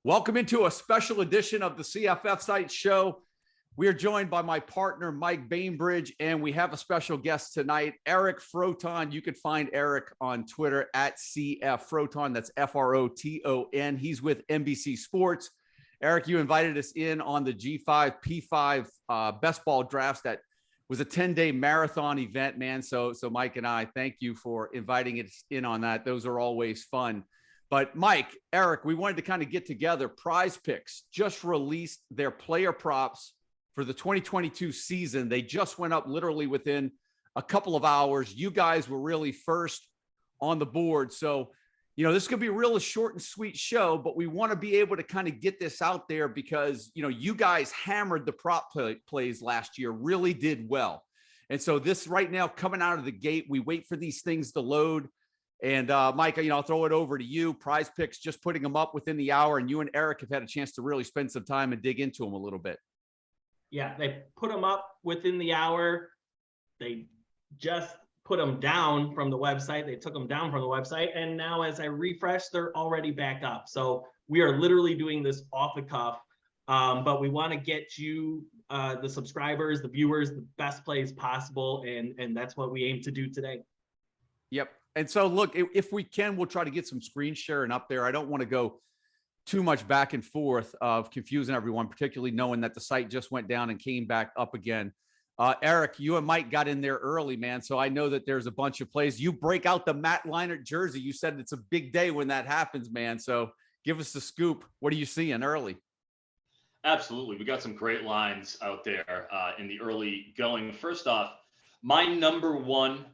Welcome into a special edition of the CFFsite's show. We are joined by my partner, Mike Bainbridge, and we have a special guest tonight, Eric Froton. You can find Eric on Twitter at CFFroton. That's F-R-O-T-O-N. He's with NBC Sports. Eric, you invited us in on the G5, P5 best ball drafts. That was a 10-day marathon event, man. So Mike and I, thank you for inviting us in on that. Those are always fun. But Mike, Eric, we wanted to kind of get together. PrizePicks just released their player props for the 2022 season. They just went up literally within a couple of hours. You guys were really first on the board. So, this could be a real short and sweet show, but we want to be able to kind of get this out there because, you guys hammered the prop plays last year, really did well. And so this right now coming out of the gate, we wait for these things to load. And Mike, I'll throw it over to you. PrizePicks just putting them up within the hour, and you and Eric have had a chance to really spend some time and dig into them a little bit. Yeah, they put them up within the hour. They just put them down from the website. They took them down from the website, and now as I refresh, they're already back up. So we are literally doing this off the cuff, but we want to get you, the subscribers, the viewers, the best plays possible, and that's what we aim to do today. Yep. And so, look, if we can, we'll try to get some screen sharing up there. I don't want to go too much back and forth of confusing everyone, particularly knowing that the site just went down and came back up again. Eric, you and Mike got in there early, man. So I know that there's a bunch of plays. You break out the Matt Leinart jersey. You said it's a big day when that happens, man. So give us the scoop. What are you seeing early? Absolutely. We got some great lines out there in the early going. First off, my number one,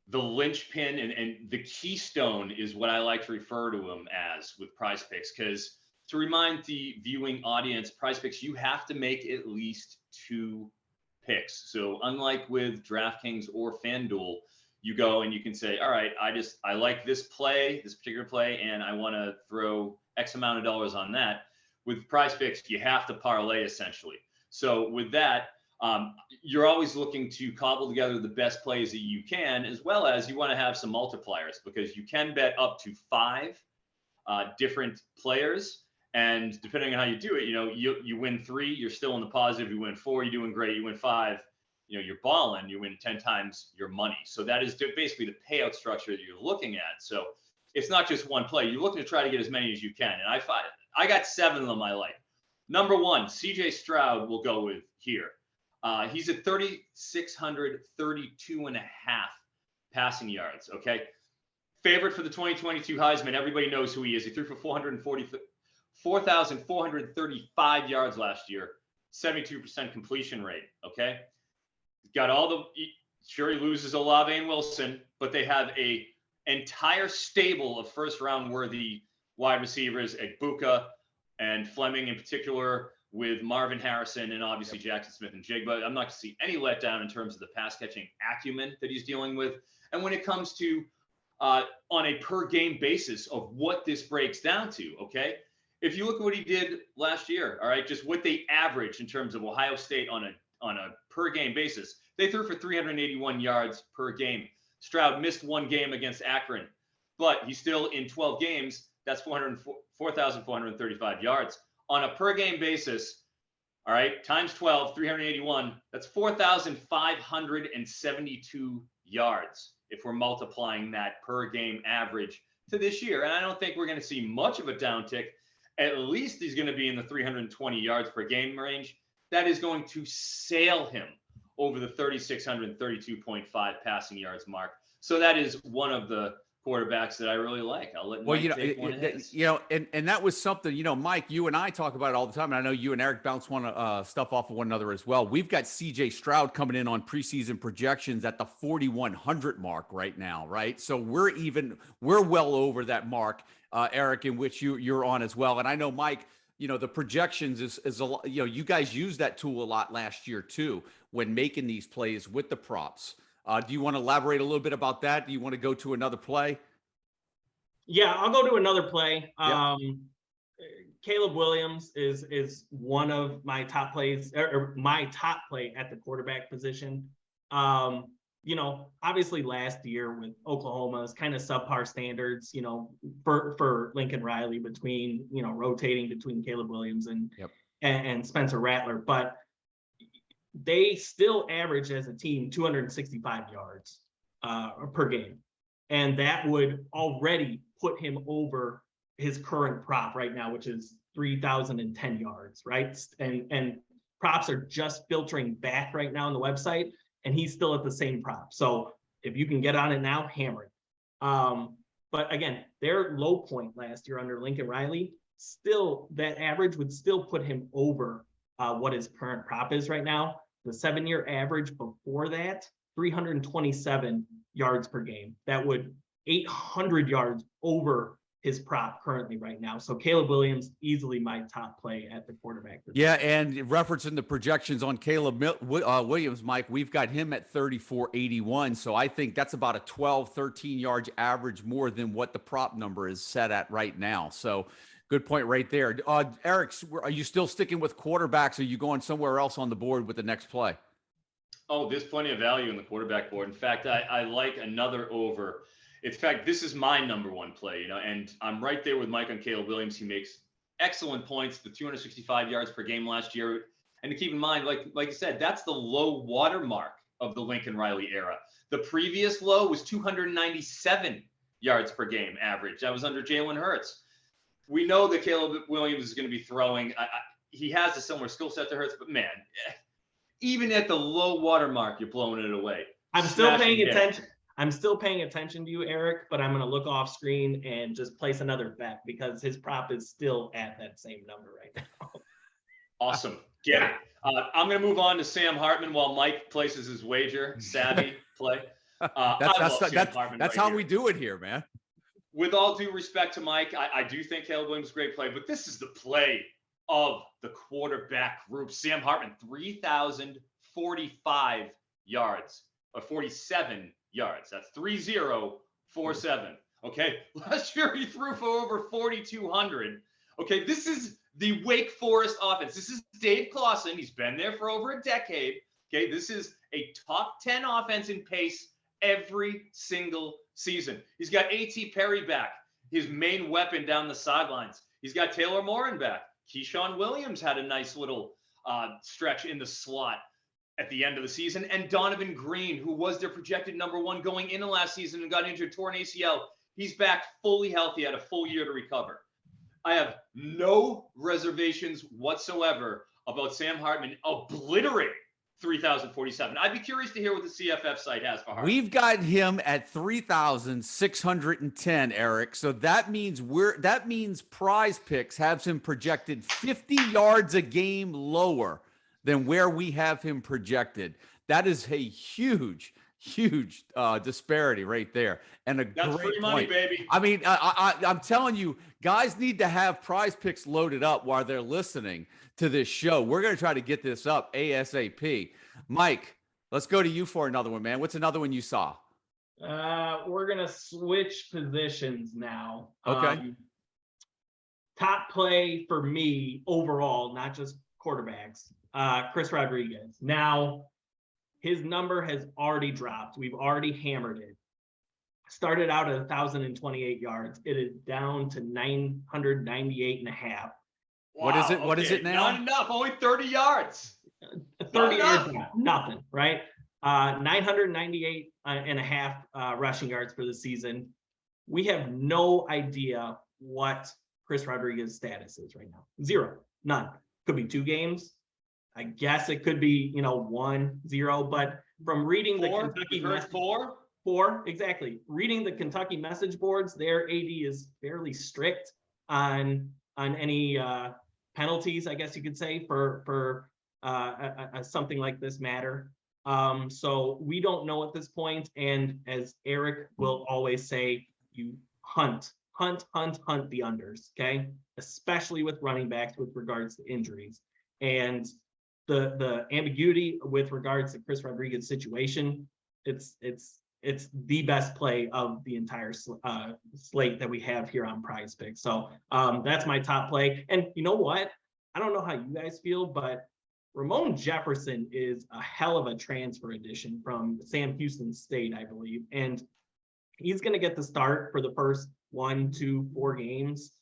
the linchpin and the keystone is what I like to refer to them as with PrizePicks, because to remind the viewing audience, PrizePicks, you have to make at least 2 picks. So unlike with DraftKings or FanDuel, you go and you can say, all right, I like this particular play, and I want to throw X amount of dollars on that. With PrizePicks, you have to parlay essentially. So with that, you're always looking to cobble together the best plays that you can, as well as you want to have some multipliers, because you can bet up to 5 different players. And depending on how you do it, you win 3, you're still in the positive. You win 4, you're doing great. You win 5, you're balling. You win 10 times your money. So that is basically the payout structure that you're looking at. So it's not just one play. You're looking to try to get as many as you can. And I got 7 of them I like. Number 1, CJ Stroud will go with here. He's at 3,632.5 passing yards. Okay. Favorite for the 2022 Heisman. Everybody knows who he is. He threw for 4,435 yards last year, 72% completion rate. Okay. Got sure, he loses Olave and Wilson, but they have a entire stable of first round worthy wide receivers at Buka and Fleming in particular, with Marvin Harrison and obviously Jackson Smith and Jigba. I'm not going to see any letdown in terms of the pass catching acumen that he's dealing with. And when it comes to on a per game basis of what this breaks down to, okay, if you look at what he did last year, all right, just what they averaged in terms of Ohio State on a per game basis, they threw for 381 yards per game. Stroud missed 1 game against Akron, but he's still in 12 games. That's 4,435 yards. On a per game basis, all right, times 12, 381, that's 4,572 yards if we're multiplying that per game average to this year. And I don't think we're going to see much of a downtick. At least he's going to be in the 320 yards per game range. That is going to sail him over the 3,632.5 passing yards mark. So that is one of the quarterbacks that I really like. I'll let Mike take one of his. And that was something, Mike, you and I talk about it all the time. And I know you and Eric bounce stuff off of one another as well. We've got CJ Stroud coming in on preseason projections at the 4,100 mark right now, right? So we're well over that mark, Eric, in which you're on as well. And I know, Mike, the projections is a lot, you guys used that tool a lot last year too, when making these plays with the props. Do you want to elaborate a little bit about that? Do you want to go to another play? Yeah, I'll go to another play. Yeah. Caleb Williams is one of my top plays, or my top play at the quarterback position. obviously last year with Oklahoma's kind of subpar standards, for Lincoln Riley between, rotating between Caleb Williams and Spencer Rattler, but they still average as a team 265 yards per game. And that would already put him over his current prop right now, which is 3,010 yards, right? And props are just filtering back right now on the website, and he's still at the same prop. So if you can get on it now, hammer it. But again, their low point last year under Lincoln Riley, still that average would still put him over what his current prop is right now. The 7-year average before that, 327 yards per game. That would 800 yards over his prop currently right now. So Caleb Williams, easily my top play at the quarterback. Yeah, and referencing the projections on Caleb Williams, Mike, we've got him at 34.81. So I think that's about a 12, 13 yards average more than what the prop number is set at right now. So good point right there. Eric, are you still sticking with quarterbacks? Or are you going somewhere else on the board with the next play? Oh, there's plenty of value in the quarterback board. In fact, I like another over. In fact, this is my number one play, and I'm right there with Mike on Caleb Williams. He makes excellent points, the 265 yards per game last year. And to keep in mind, like you said, that's the low water mark of the Lincoln Riley era. The previous low was 297 yards per game average. That was under Jalen Hurts. We know that Caleb Williams is going to be throwing. He has a similar skill set to Hurts, but man, even at the low water mark, you're blowing it away. I'm still paying attention. I'm still paying attention to you, Eric, but I'm going to look off screen and just place another bet because his prop is still at that same number right now. Awesome. Get it. I'm going to move on to Sam Hartman while Mike places his wager. Savvy play. That's how we do it here, man. With all due respect to Mike, I do think Caleb Williams is a great play, but this is the play of the quarterback group. Sam Hartman, 3,045 yards, or 47 yards. That's 3,047. Okay. Last year he threw for over 4,200. Okay. This is the Wake Forest offense. This is Dave Claussen. He's been there for over a decade. Okay. This is a top 10 offense in pace every single season. He's got A.T. Perry back, his main weapon down the sidelines. He's got Taylor Morin back. Keyshawn Williams had a nice little stretch in the slot at the end of the season. And Donovan Green, who was their projected number one going into last season and got injured, tore an ACL. He's back fully healthy, had a full year to recover. I have no reservations whatsoever about Sam Hartman obliterating 3,047. I'd be curious to hear what the CFF site has for Hartman. We've got him at 3,610, Eric. So that means PrizePicks has him projected 50 yards a game lower than where we have him projected. That is a huge disparity right there. And that's great free money, baby. I mean, I'm telling you, guys need to have PrizePicks loaded up while they're listening to this show. We're going to try to get this up ASAP. Mike, let's go to you for another one, man. What's another one you saw? We're going to switch positions now. Okay. Top play for me overall, not just quarterbacks, Chris Rodriguez. Now, his number has already dropped. We've already hammered it. Started out at 1,028 yards. It is down to 998.5. Wow, What is it now? Not enough. Only 30 yards. 30 yards, nothing, right? 998.5 rushing yards for the season. We have no idea what Chris Rodriguez's status is right now. Zero, none. Could be 2 games. I guess it could be, 1-0, but from reading the Kentucky message, four, exactly. Reading the Kentucky message boards, their AD is fairly strict on any penalties, I guess you could say, for something like this matter. So we don't know at this point. And as Eric will always say, you hunt the unders, okay? Especially with running backs with regards to injuries. And the ambiguity with regards to Chris Rodriguez's situation, it's the best play of the entire slate that we have here on PrizePicks. So that's my top play. And you know what? I don't know how you guys feel, but Ramon Jefferson is a hell of a transfer addition from Sam Houston State, I believe. And he's going to get the start for the first 1, 2, 4 games.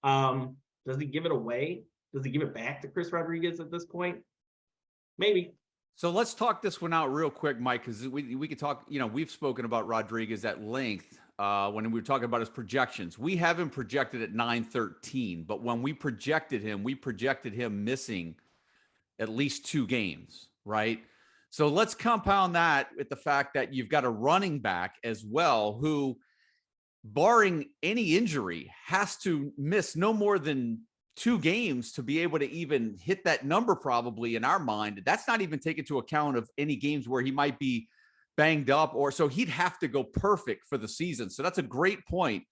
Does he give it away? Does he give it back to Chris Rodriguez at this point? Maybe. So let's talk this one out real quick, Mike, because we could talk, we've spoken about Rodriguez at length when we were talking about his projections. We have him projected at 9-13, but when we projected him missing at least 2 games, right? So let's compound that with the fact that you've got a running back as well who, barring any injury, has to miss no more than 2 games to be able to even hit that number, probably in our mind. That's not even taken into account of any games where he might be banged up, or so he'd have to go perfect for the season. So that's a great point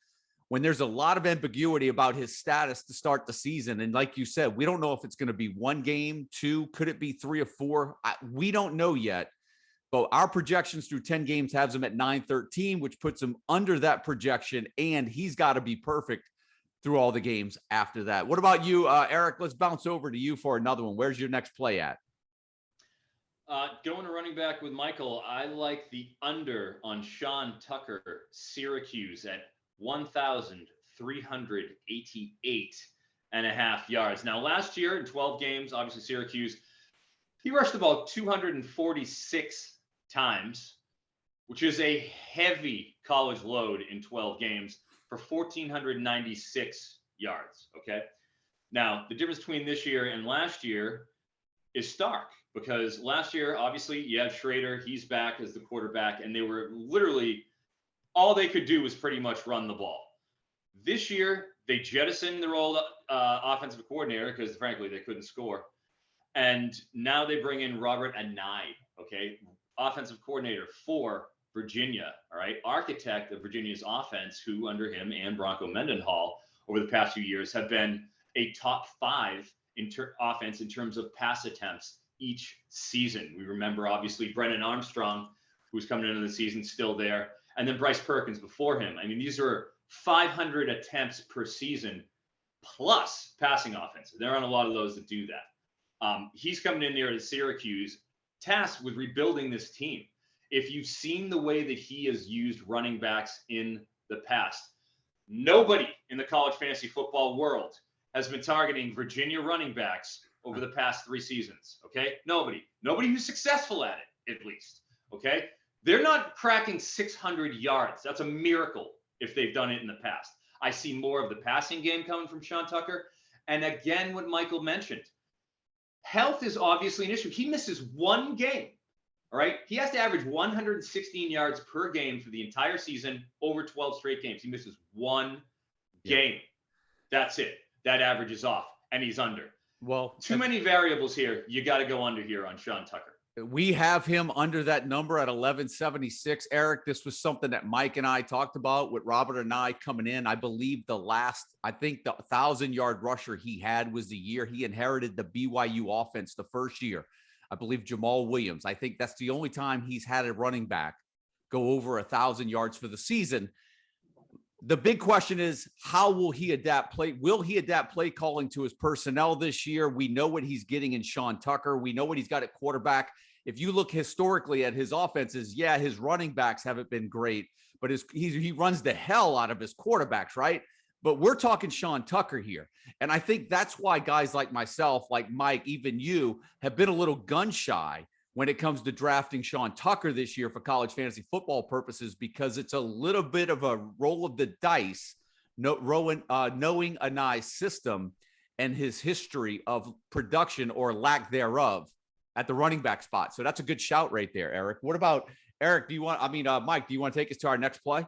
when there's a lot of ambiguity about his status to start the season. And like you said, we don't know if it's going to be 1 game, 2, could it be 3 or 4? We don't know yet, but our projections through 10 games has him at 9-13, which puts him under that projection. And he's got to be perfect through all the games after that. What about you, Eric? Let's bounce over to you for another one. Where's your next play at? Going to running back with Michael, I like the under on Sean Tucker, Syracuse, at 1,388.5 yards. Now, last year in 12 games, obviously Syracuse, he rushed about 246 times, which is a heavy college load in 12 games for 1,496 yards. Okay. Now, the difference between this year and last year is stark, because last year, obviously, you have Schrader, he's back as the quarterback, and they were literally, all they could do was pretty much run the ball. This year, they jettisoned their old offensive coordinator because, frankly, they couldn't score. And now they bring in Robert Anae, okay, offensive coordinator for Virginia, all right, architect of Virginia's offense, who under him and Bronco Mendenhall over the past few years have been a top 5 offense in terms of pass attempts each season. We remember, obviously, Brennan Armstrong, who's coming into the season, still there, and then Bryce Perkins before him. I mean, these are 500 attempts per season plus passing offenses. There aren't a lot of those that do that. He's coming in there at Syracuse, tasked with rebuilding this team. If you've seen the way that he has used running backs in the past, nobody in the college fantasy football world has been targeting Virginia running backs over the past 3 seasons, okay? Nobody who's successful at it, at least, okay? They're not cracking 600 yards. That's a miracle if they've done it in the past. I see more of the passing game coming from Sean Tucker. And again, what Michael mentioned, health is obviously an issue. He misses 1 game, all right? He has to average 116 yards per game for the entire season over 12 straight games. He misses 1 game. That's it. That average is off, and he's under. Well, too many variables here. You got to go under here on Sean Tucker. We have him under that number at 1176. Eric, this was something that Mike and I talked about with Robert and I coming in. I believe the 1,000-yard rusher he had was the year he inherited the BYU offense the first year. I believe Jamal Williams. I think that's the only time he's had a running back go over 1,000 yards for the season. The big question is, how will he adapt play? Will he adapt play calling to his personnel this year? We know what he's getting in Sean Tucker. We know what he's got at quarterback. If you look historically at his offenses, yeah, his running backs haven't been great, but he runs the hell out of his quarterbacks, right? But we're talking Sean Tucker here. And I think that's why guys like myself, like Mike, even you, have been a little gun shy when it comes to drafting Sean Tucker this year for college fantasy football purposes, because it's a little bit of a roll of the dice, knowing Anae's system and his history of production or lack thereof at the running back spot. So that's a good shout right there, Eric. What about Eric? Mike, do you want to take us to our next play?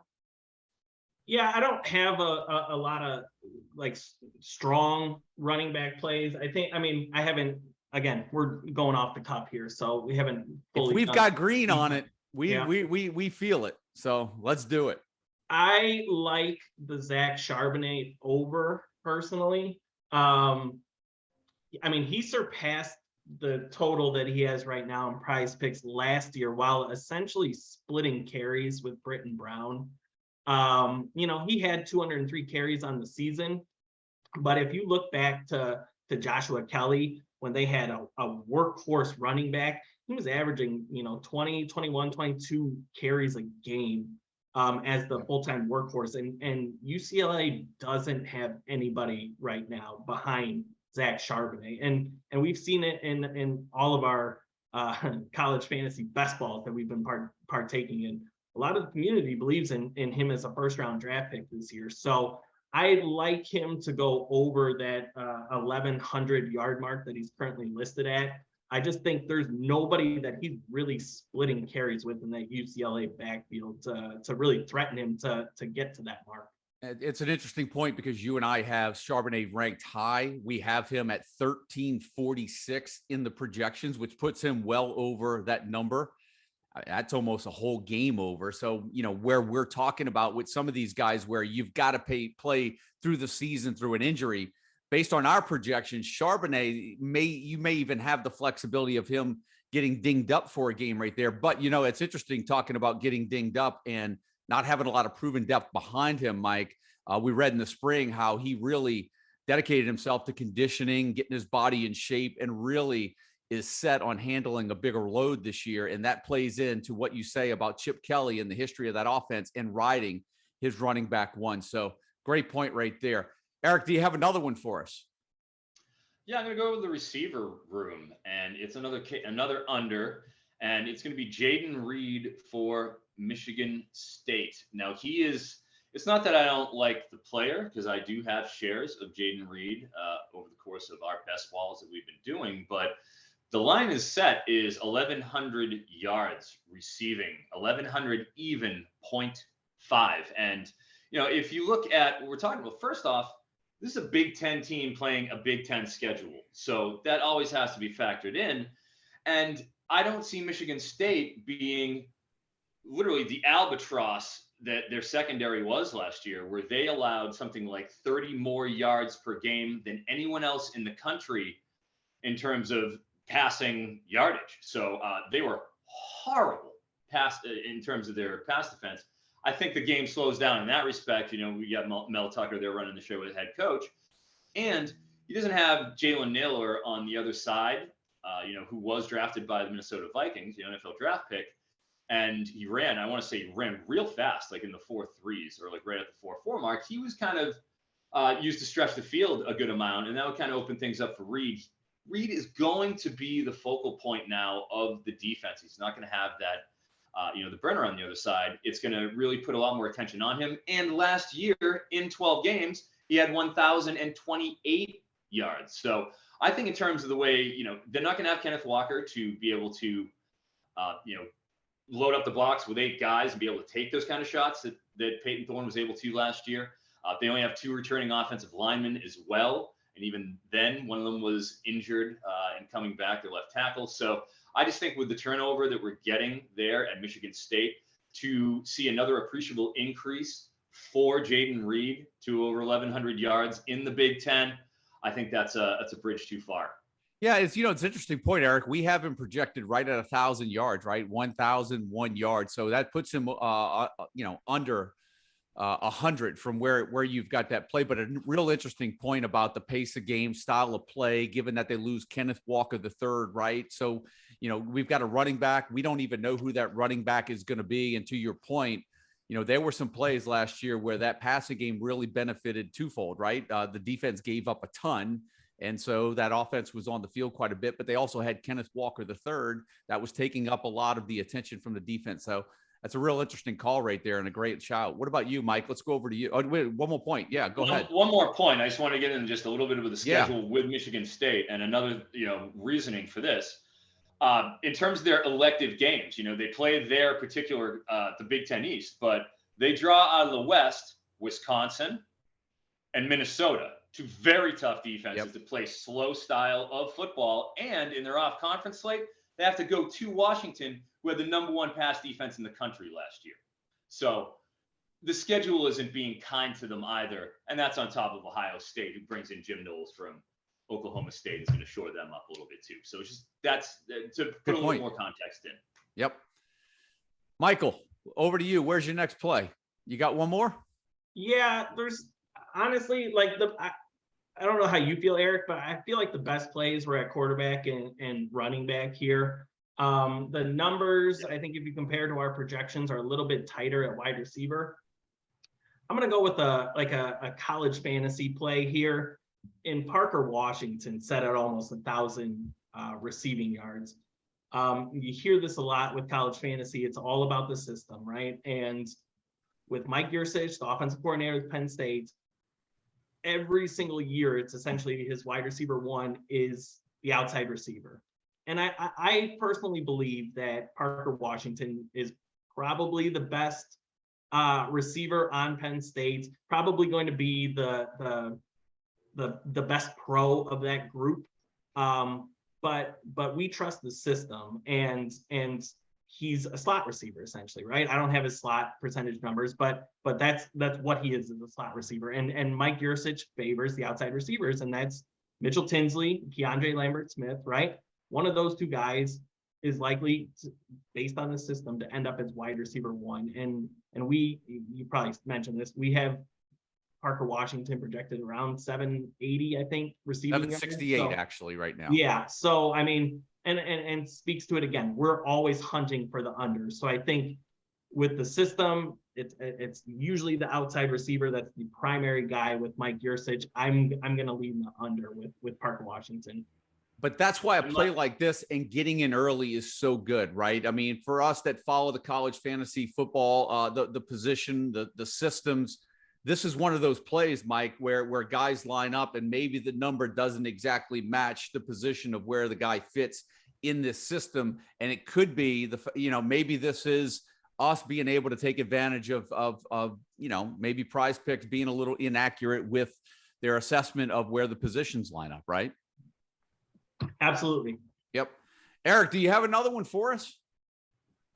Yeah, I don't have a lot of like strong running back plays. I haven't. Again, we're going off the cuff here, so we haven't fully. If we've got green on it, we feel it. So let's do it. I like the Zac Charbonnet over personally. He surpassed the total that he has right now in PrizePicks last year, while essentially splitting carries with Britton Brown. He had 203 carries on the season, but if you look back to Joshua Kelly, when they had a workhorse running back. He was averaging, 20, 21, 22 carries a game as the full-time workhorse. And UCLA doesn't have anybody right now behind Zac Charbonnet. And we've seen it in all of our college fantasy best balls that we've been partaking in. A lot of the community believes in him as a first-round draft pick this year. So I'd like him to go over that 1,100 yard mark that he's currently listed at. I just think there's nobody that he's really splitting carries with in that UCLA backfield to really threaten him to get to that mark. It's an interesting point because you and I have Charbonnet ranked high. We have him at 1346 in the projections, which puts him well over that number. That's almost a whole game over. So, where we're talking about with some of these guys where you've got to play through the season through an injury, based on our projections, Charbonnet you may even have the flexibility of him getting dinged up for a game right there. But, it's interesting talking about getting dinged up and not having a lot of proven depth behind him, Mike. We read in the spring how he really dedicated himself to conditioning, getting his body in shape, and really is set on handling a bigger load this year. And that plays into what you say about Chip Kelly and the history of that offense and riding his running back one. So great point right there. Eric, do you have another one for us? Yeah, I'm going to go with the receiver room, and it's another under, and it's going to be Jaden Reed for Michigan State. Now, it's not that I don't like the player, because I do have shares of Jaden Reed over the course of our best balls that we've been doing, but the line is set is 1,100 yards receiving, 1,100 even 0.5. And, if you look at what we're talking about, first off, this is a Big Ten team playing a Big Ten schedule. So that always has to be factored in. And I don't see Michigan State being literally the albatross that their secondary was last year, where they allowed something like 30 more yards per game than anyone else in the country in terms of passing yardage. So they were horrible in terms of their pass defense. I think the game slows down in that respect. We got Mel Tucker there running the show with head coach, and he doesn't have Jalen Naylor on the other side, who was drafted by the Minnesota Vikings, the NFL draft pick. And he ran real fast, like in the 4.3s or like right at the 4.4 mark. He was kind of used to stretch the field a good amount, and that would kind of open things up for Reed. Reed is going to be the focal point now of the defense. He's not going to have that, the burner on the other side. It's going to really put a lot more attention on him. And last year, in 12 games, he had 1,028 yards. So I think in terms of the way, they're not going to have Kenneth Walker to be able to, load up the box with 8 guys and be able to take those kind of shots that Peyton Thorne was able to last year. They only have 2 returning offensive linemen as well. And even then, one of them was injured and coming back, their left tackle. So I just think with the turnover that we're getting there at Michigan State, to see another appreciable increase for Jaden Reed to over 1,100 yards in the Big Ten, I think that's a bridge too far. Yeah, it's an interesting point, Eric. We have him projected right at 1,000 yards, right? 1,001 yards. So that puts him, under 100 from where you've got that play. But a real interesting point about the pace of game, style of play, given that they lose Kenneth Walker III, right? So, we've got a running back. We don't even know who that running back is going to be. And to your point, there were some plays last year where that passing game really benefited twofold, right? The defense gave up a ton. And so that offense was on the field quite a bit, but they also had Kenneth Walker III that was taking up a lot of the attention from the defense. So that's a real interesting call right there and a great shout. What about you, Mike? Let's go over to you. Oh, wait, one more point. Yeah, go ahead. One more point. I just want to get into just a little bit of the schedule with Michigan State and another, reasoning for this. In terms of their elective games, they play their particular, the Big Ten East, but they draw out of the West, Wisconsin and Minnesota. 2 very tough defenses that play slow style of football. And in their off-conference slate, they have to go to Washington, who had the #1 pass defense in the country last year. So the schedule isn't being kind to them either. And that's on top of Ohio State, who brings in Jim Knowles from Oklahoma State, is going to shore them up a little bit too. So it's just that's to put a little more context in. Yep. Michael, over to you. Where's your next play? You got one more? Yeah, there's honestly, like I don't know how you feel, Eric, but I feel like the best plays were at quarterback and running back here. The numbers, I think if you compare to our projections, are a little bit tighter at wide receiver. I'm going to go with a college fantasy play here. In Parker Washington, set at almost 1,000 receiving yards. You hear this a lot with college fantasy. It's all about the system, right? And with Mike Yurcich, the offensive coordinator at Penn State, every single year, it's essentially his wide receiver one is the outside receiver. And I personally believe that Parker Washington is probably the best receiver on Penn State, probably going to be the best pro of that group. But we trust the system, and he's a slot receiver essentially, right? I don't have his slot percentage numbers, but that's what he is as a slot receiver. And Mike Yurcich favors the outside receivers, and that's Mitchell Tinsley, Keandre Lambert-Smith, right? One of those two guys is likely to, based on the system, to end up as wide receiver one. And you probably mentioned this, we have Parker Washington projected around 780, I think, receiving. 768 actually right now. Yeah. So, I mean, and speaks to it again, we're always hunting for the under. So I think with the system, it's usually the outside receiver that's the primary guy with Mike Yurcich. I'm going to lean the under with Parker Washington. But that's why a play like this and getting in early is so good, right? I mean, for us that follow the college fantasy football, the position, the systems, this is one of those plays, Mike, where guys line up and maybe the number doesn't exactly match the position of where the guy fits in this system. And it could be maybe this is us being able to take advantage of maybe PrizePicks being a little inaccurate with their assessment of where the positions line up, right? Absolutely. Yep. Eric, do you have another one for us?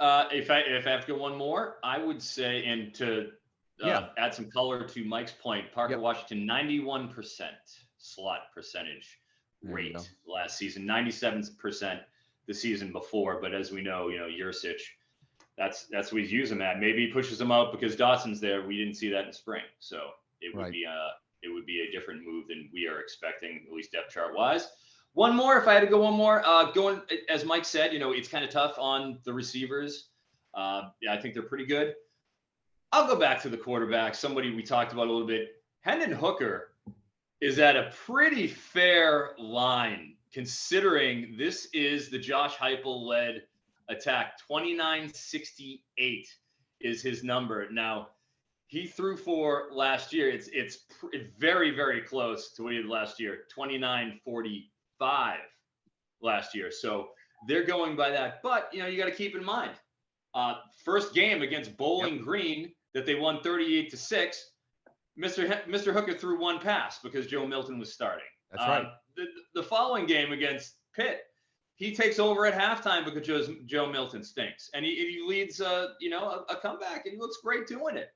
If I have to go one more, I would say, and to add some color to Mike's point, Parker Washington, 91% slot percentage rate last season, 97% the season before. But as we know, Yurcich, that's what he's using that. Maybe he pushes him out because Dawson's there. We didn't see that in spring, so it would be a different move than we are expecting, at least depth chart wise. One more, if I had to go one more, going, as Mike said, it's kind of tough on the receivers. I think they're pretty good. I'll go back to the quarterback, somebody we talked about a little bit. Hendon Hooker is at a pretty fair line, considering this is the Josh Heupel-led attack. 2968 is his number. Now, he threw for last year. It's very, very close to what he did last year, 2945 last year. So they're going by that. But, you got to keep in mind, first game against Bowling Green that they won 38-6, Mr. Hooker threw one pass because Joe Milton was starting. That's right. The following game against Pitt, he takes over at halftime because Joe Milton stinks. And he leads, a comeback, and he looks great doing it.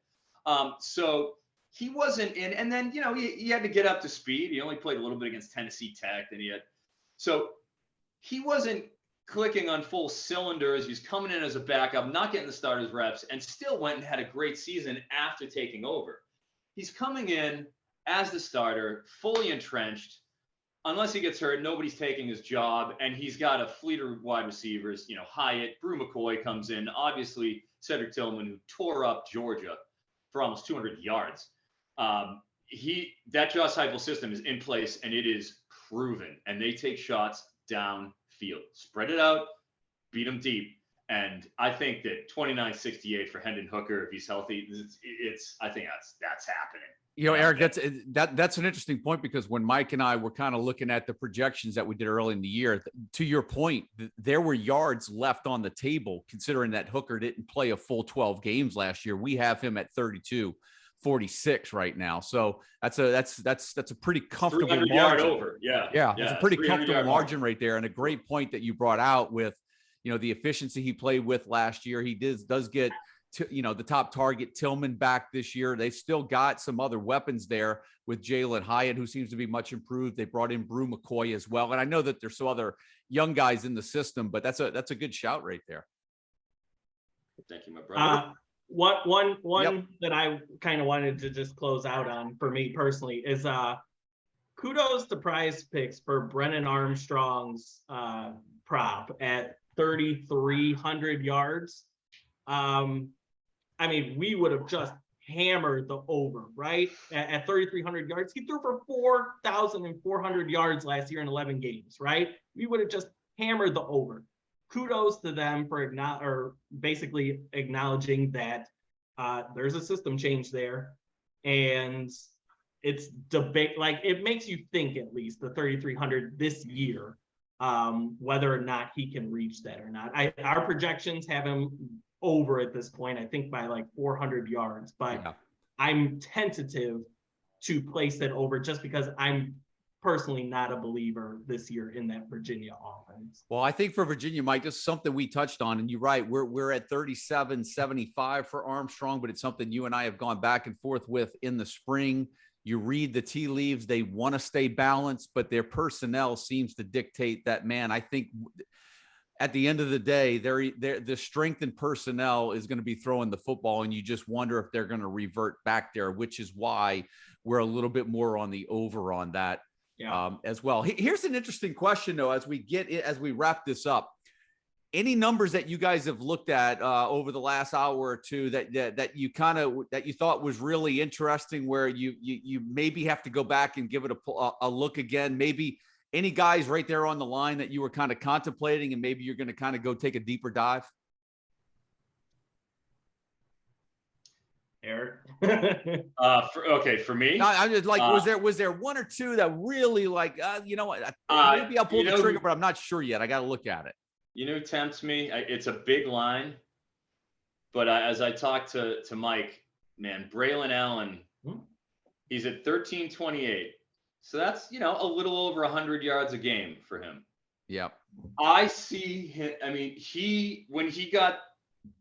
So he wasn't in, and then, he had to get up to speed. He only played a little bit against Tennessee Tech, and so he wasn't clicking on full cylinders. He's coming in as a backup, not getting the starters reps, and still went and had a great season after taking over. He's coming in as the starter, fully entrenched. Unless he gets hurt, nobody's taking his job, and he's got a fleet of wide receivers. Hyatt, Brew McCoy comes in, obviously Cedric Tillman, who tore up Georgia for almost 200 yards. That Josh Heupel system is in place, and it is proven, and they take shots downfield, spread it out, beat them deep. And I think that 2968 for Hendon Hooker, if he's healthy, I think that's happening. Eric, that's an interesting point, because when Mike and I were kind of looking at the projections that we did early in the year, to your point, there were yards left on the table, considering that Hooker didn't play a full 12 games last year. We have him at 32-46 right now. So that's a pretty comfortable margin. Yard over. Yeah. It's a pretty comfortable margin right there. And a great point that you brought out with, the efficiency he played with last year. He does get the top target Tillman back this year. They still got some other weapons there with Jalen Hyatt, who seems to be much improved. They brought in Brew McCoy as well. And I know that there's some other young guys in the system, but that's a good shout right there. Thank you, my brother. One that I kind of wanted to just close out on for me personally is kudos to PrizePicks for Brennan Armstrong's prop at 3,300 yards. I mean, we would have just hammered the over, right? At 3,300 yards. He threw for 4,400 yards last year in 11 games, right? We would have just hammered the over. Kudos to them for basically acknowledging that there's a system change there. And it's debate, like it makes you think at least the 3,300 this year, whether or not he can reach that or not. Our projections have him over at this point, I think by like 400 yards, but yeah. I'm tentative to place that over just because I'm personally not a believer this year in that Virginia offense. Well, I think for Virginia, Mike, this is something we touched on, and you're right. We're at 37.75 for Armstrong, but it's something you and I have gone back and forth with in the spring. You read the tea leaves, they want to stay balanced, but their personnel seems to dictate that, man. I think at the end of the day, the strength in personnel is going to be throwing the football, and you just wonder if they're going to revert back there, which is why we're a little bit more on the over on that as well. Here's an interesting question, though, as we wrap this up. Any numbers that you guys have looked at over the last hour or two that you thought was really interesting, where you maybe have to go back and give it a look again? Maybe any guys right there on the line that you were kind of contemplating, and maybe you're going to kind of go take a deeper dive? Eric? For me, no, I'm just like, was there one or two that really like, maybe I'll pull the trigger, but I'm not sure yet. I got to look at it. Tempts me. It's a big line, but as I talked to Mike, man, Braylon Allen, he's at 1328. So that's, a little over 100 yards a game for him. Yep. I see him. I mean, when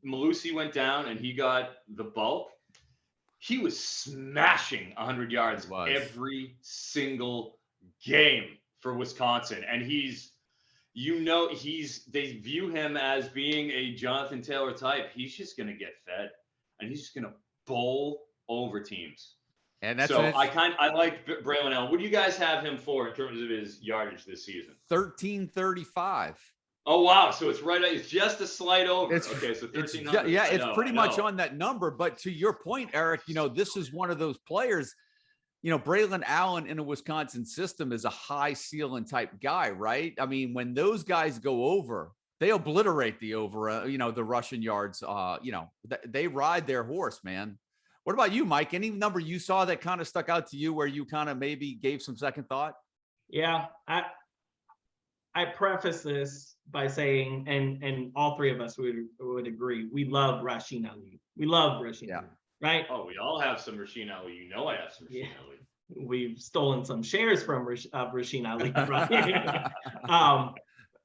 Malusi went down and he got the bulk, he was smashing 100 yards every single game for Wisconsin. And they view him as being a Jonathan Taylor type. He's just going to get fed, and he's just going to bowl over teams. And that's so I like Braylon Allen. What do you guys have him for in terms of his yardage this season? 1335. Oh wow! So it's just a slight over. Okay, so 1300. It's pretty much on that number. But to your point, Eric, this is one of those players. Braylon Allen in a Wisconsin system is a high ceiling type guy, right? I mean, when those guys go over, they obliterate the over. The Russian yards. They ride their horse, man. What about you, Mike? Any number you saw that kind of stuck out to you where you kind of maybe gave some second thought? Yeah, I preface this by saying, and all three of us would agree, we love Rasheen Ali. We love Rasheen Ali, right? Oh, we all have some Rasheen Ali. I have some Rasheen Ali. We've stolen some shares from Rasheen Ali. Right?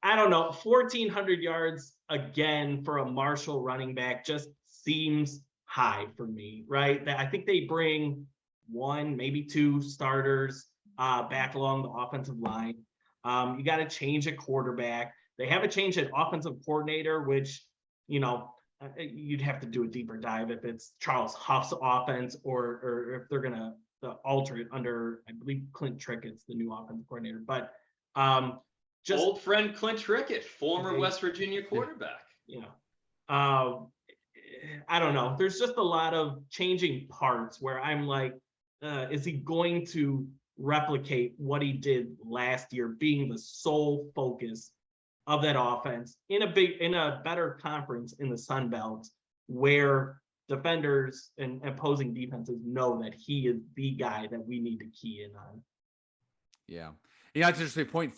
I don't know, 1,400 yards again for a Marshall running back just seems high for me, right? I think they bring one, maybe two starters back along the offensive line. You got to change a quarterback. They have a change at offensive coordinator, which, you'd have to do a deeper dive if it's Charles Huff's offense or if they're going to alter it under, I believe, Clint Rickett's the new offensive coordinator. But just old friend Clint Rickett, former West Virginia quarterback. I don't know. There's just a lot of changing parts where I'm like, is he going to replicate what he did last year, being the sole focus of that offense in a better conference in the Sun Belt, where defenders and opposing defenses know that he is the guy that we need to key in on. Yeah. That's an interesting point.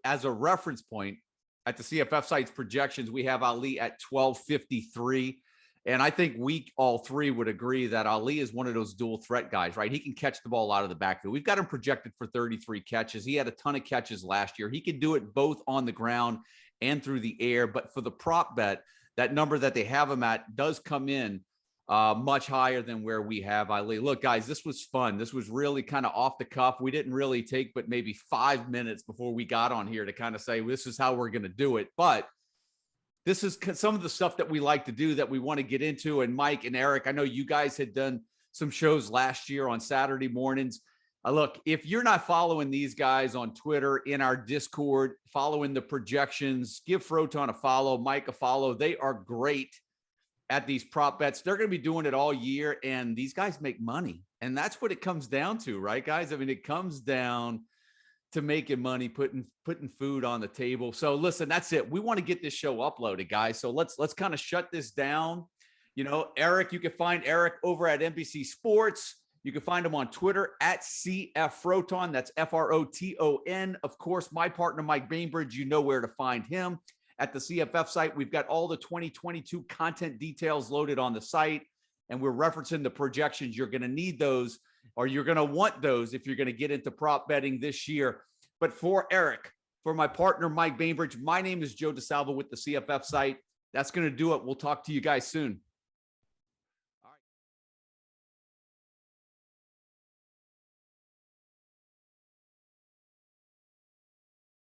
As a reference point, at the CFF Site's projections, we have Ali at 1253. And I think we all three would agree that Ali is one of those dual threat guys, right? He can catch the ball out of the backfield. We've got him projected for 33 catches. He had a ton of catches last year. He could do it both on the ground and through the air. But for the prop bet, that number that they have him at does come in much higher than where we have Ali. Look, guys, this was fun. This was really kind of off the cuff. We didn't really take but maybe 5 minutes before we got on here to kind of say, this is how we're going to do it. But this is some of the stuff that we like to do that we want to get into. And Mike and Eric, I know you guys had done some shows last year on Saturday mornings. Look, if you're not following these guys on Twitter, in our Discord, following the projections, give Froton a follow, Mike a follow. They are great at these prop bets. They're going to be doing it all year, and these guys make money. And that's what it comes down to, right, guys? I mean, it comes down to making money, putting food on the table. So listen, that's it. We want to get this show uploaded, guys. So let's kind of shut this down. You know, Eric, you can find Eric over at NBC Sports. You can find him on Twitter at CFFroton. That's Froton. Of course, my partner, Mike Bainbridge, you know where to find him at the CFF site. We've got all the 2022 content details loaded on the site, and we're referencing the projections. You're going to need those, or you're going to want those if you're going to get into prop betting this year. But for Eric, for my partner, Mike Bainbridge, my name is Joe DeSalvo with the CFF site. That's going to do it. We'll talk to you guys soon.